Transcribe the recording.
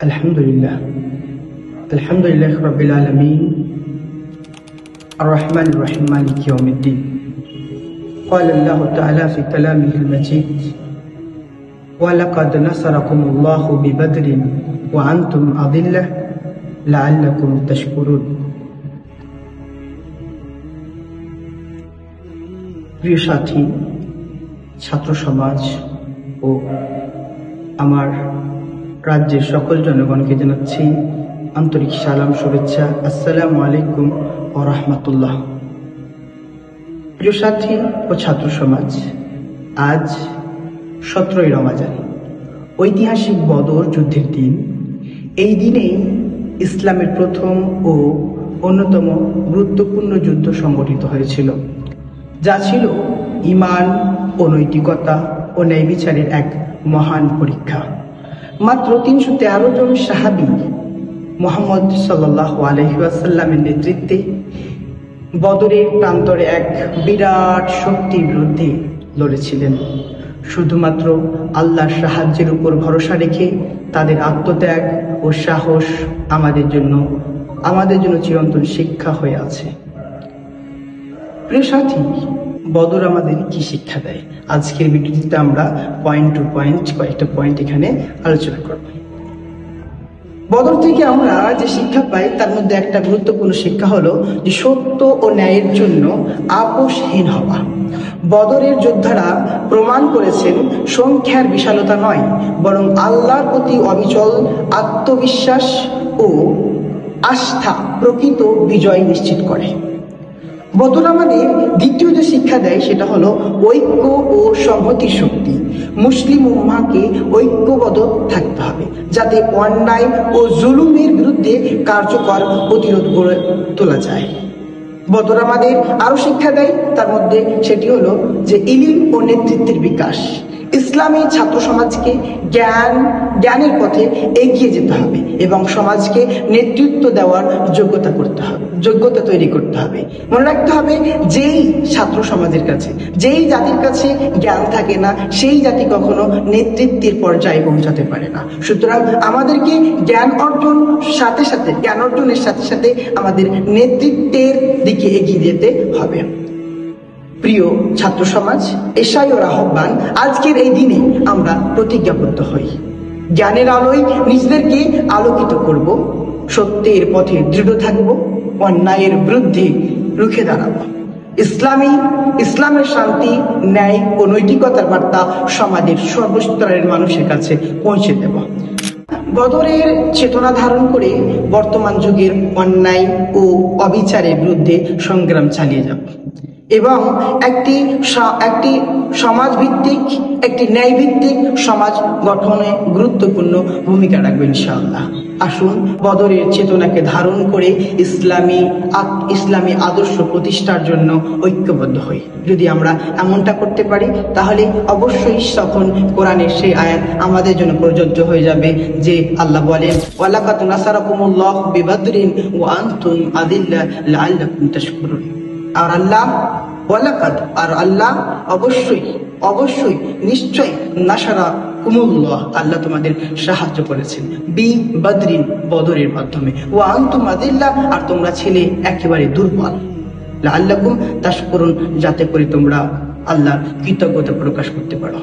Alhamdulillah. Alhamdulillah Rabbil Alameen. Ar-Rahman Ar-Rahim Maliki Yawmiddin. Qala Allah Ta'ala fi kalamihi al-Majid. Wa laqad nasarakumullahu bi Badrin wa antum adillah la'allakum tashkurun. প্রিয় সাথী, ছাত্র সমাজ ও আমার রাজ্যের সকল জনগণকে জানাচ্ছি আন্তরিক সালাম, শুভেচ্ছা। আসসালামু আলাইকুম ওয়া রাহমাতুল্লাহ। প্রিয় সাথী ও ছাত্র সমাজ, আজ 17ই রমজান, ঐতিহাসিক বদর যুদ্ধের দিন। এই দিনেই ইসলামের প্রথম ও অন্যতম গুরুত্বপূর্ণ যুদ্ধ সংগঠিত হয়েছিল, যা ছিল ঈমান ও নৈতিকতা ও ন্যায় বিচারের এক মহান পরীক্ষা। মাত্র 313 জন সাহাবী মুহাম্মদ সাল্লাল্লাহু আলাইহি ওয়াসাল্লামের নেতৃত্বে বদরের প্রান্তরে এক বিরাট শক্তির বিরুদ্ধে লড়েছিলেন। শুধুমাত্র আল্লাহর সাহায্যের উপর ভরসা রেখে তাদের আত্মত্যাগ ও সাহস আমাদের জন্য চিরন্তন শিক্ষা হয়ে আছে। প্রিয় সাথী, বদর আমাদের কি শিক্ষা দেয়? আজকের ভিডিওতে আমরা পয়েন্ট টু পয়েন্ট কয়েকটা পয়েন্ট এখানে আলোচনা করব। বদর থেকে আমরা যে শিক্ষা পাই তার মধ্যে একটা গুরুত্বপূর্ণ শিক্ষা হলো যে সত্য ও ন্যায়ের জন্য আপোষহীন হওয়া। বদরের যোদ্ধারা প্রমাণ করেছেন সংখ্যার বিশালতা নয়, বরং আল্লাহর প্রতি অবিচল আত্মবিশ্বাস ও আস্থা প্রকৃত বিজয় নিশ্চিত করে। বদর আমাদের দ্বিতীয় যে শিক্ষা দেয় সেটা হলো ঐক্য ও সংহতির শক্তি। মুসলিম উম্মাহকে ঐক্যবদ্ধ থাকতে হবে, যাতে অন্যায় ও জুলুমের বিরুদ্ধে কার্যকর প্রতিরোধ গড়ে তোলা যায়। বদর আমাদের আরো শিক্ষা দেয়, তার মধ্যে সেটি হলো যে ইলম ও নেতৃত্বের বিকাশ। ইসলামী ছাত্র সমাজকে জ্ঞানের পথে এগিয়ে যেতে হবে এবং সমাজকে নেতৃত্ব দেওয়ার যোগ্যতা তৈরি করতে হবে। মনে রাখতে হবে, যেই ছাত্র সমাজের কাছে, যেই জাতির কাছে জ্ঞান থাকে না, সেই জাতি কখনো নেতৃত্বের পর্যায়ে পৌঁছাতে পারে না। সুতরাং আমাদেরকে জ্ঞান অর্জনের সাথে সাথে আমাদের নেতৃত্বের দিকে এগিয়ে যেতে হবে। প্রিয় ছাত্র সমাজ, এশাই ও আহ্বান, আজকের এই দিনে আমরা প্রতিজ্ঞাবদ্ধ হই। জ্ঞানের আলোয় নিজেদেরকে আলোকিত করব, সত্যের পথে দৃঢ় থাকব, অন্যায়ের বিরুদ্ধে রুখে দাঁড়াবো। ইসলামের শান্তি, ন্যায় ও নৈতিকতার বার্তা সমাজের সর্বস্তরের মানুষের কাছে পৌঁছে দেব। বদরের চেতনা ধারণ করে বর্তমান যুগের অন্যায় ও অবিচারের বিরুদ্ধে সংগ্রাম চালিয়ে যাব এবং একটি সমাজভিত্তিক, একটি ন্যায়ভিত্তিক সমাজ গঠনে গুরুত্বপূর্ণ ভূমিকা রাখবে ইনশাআল্লাহ। আসুন বদরের চেতনাকে ধারণ করে ইসলামী আদর্শ প্রতিষ্ঠার জন্য ঐক্যবদ্ধ হই। যদি আমরা এমনটা করতে পারি, তাহলে অবশ্যই তখন কোরআনের সেই আয়াত আমাদের জন্য প্রযোজ্য হয়ে যাবে, যে আল্লাহ বলেন, ওয়ালাকাদ নাসারাকুমুল্লাহু বিবাদরিন ওয়া আনতুম আদিল্লাহ লাআল্লাকুম তাশকুরুন। আর আল্লাহ অবশ্যই নিশ্চয় নাসারা কুমুল্লাহ, আল্লাহ তোমাদের সাহায্য করেছেন বদরের মাধ্যমে। ওয়া আনতুম আদিল্লাহ, আর তোমরা ছিলে একেবারে দুর্বল। লাআল্লাকুম তাশকুরুন, যাতে করে তোমরা আল্লাহর কৃতজ্ঞতা প্রকাশ করতে পারো।